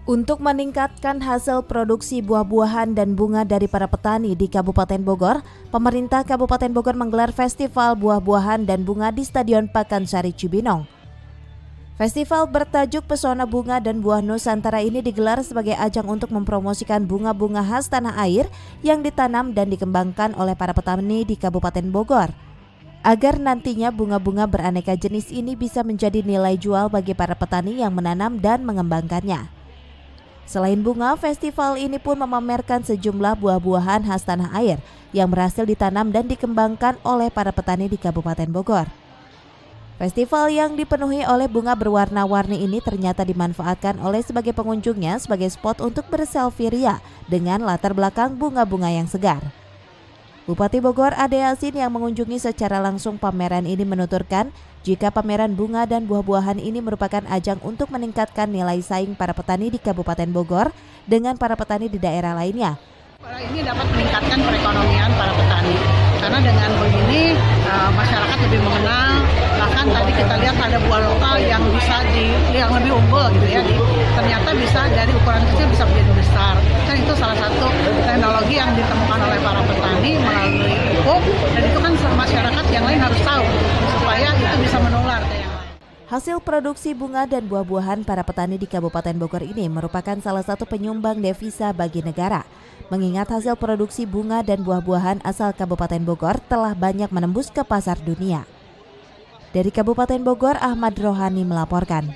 Untuk meningkatkan hasil produksi buah-buahan dan bunga dari para petani di Kabupaten Bogor, pemerintah Kabupaten Bogor menggelar festival buah-buahan dan bunga di Stadion Pakansari Cibinong. Festival bertajuk Pesona Bunga dan Buah Nusantara ini digelar sebagai ajang untuk mempromosikan bunga-bunga khas tanah air yang ditanam dan dikembangkan oleh para petani di Kabupaten Bogor. Agar nantinya bunga-bunga beraneka jenis ini bisa menjadi nilai jual bagi para petani yang menanam dan mengembangkannya. Selain bunga, festival ini pun memamerkan sejumlah buah-buahan khas tanah air yang berhasil ditanam dan dikembangkan oleh para petani di Kabupaten Bogor. Festival yang dipenuhi oleh bunga berwarna-warni ini ternyata dimanfaatkan oleh sebagai pengunjungnya sebagai spot untuk berselfie ria dengan latar belakang bunga-bunga yang segar. Bupati Bogor Ade Yasin yang mengunjungi secara langsung pameran ini menuturkan jika pameran bunga dan buah-buahan ini merupakan ajang untuk meningkatkan nilai saing para petani di Kabupaten Bogor dengan para petani di daerah lainnya. Ini dapat meningkatkan perekonomian para petani karena dengan begini masyarakat lebih mengenal, bahkan tadi kita lihat ada buah lokal yang bisa yang lebih unggul gitu ya, ternyata bisa dari ukuran kecil bisa menjadi besar. Dan itu salah satu teknologi yang ditemukan oleh para petani melalui pupuk, dan itu kan masyarakat yang lain harus tahu supaya itu bisa menular ke yang lain. Hasil produksi bunga dan buah-buahan para petani di Kabupaten Bogor ini merupakan salah satu penyumbang devisa bagi negara. Mengingat hasil produksi bunga dan buah-buahan asal Kabupaten Bogor telah banyak menembus ke pasar dunia. Dari Kabupaten Bogor, Ahmad Rohani melaporkan.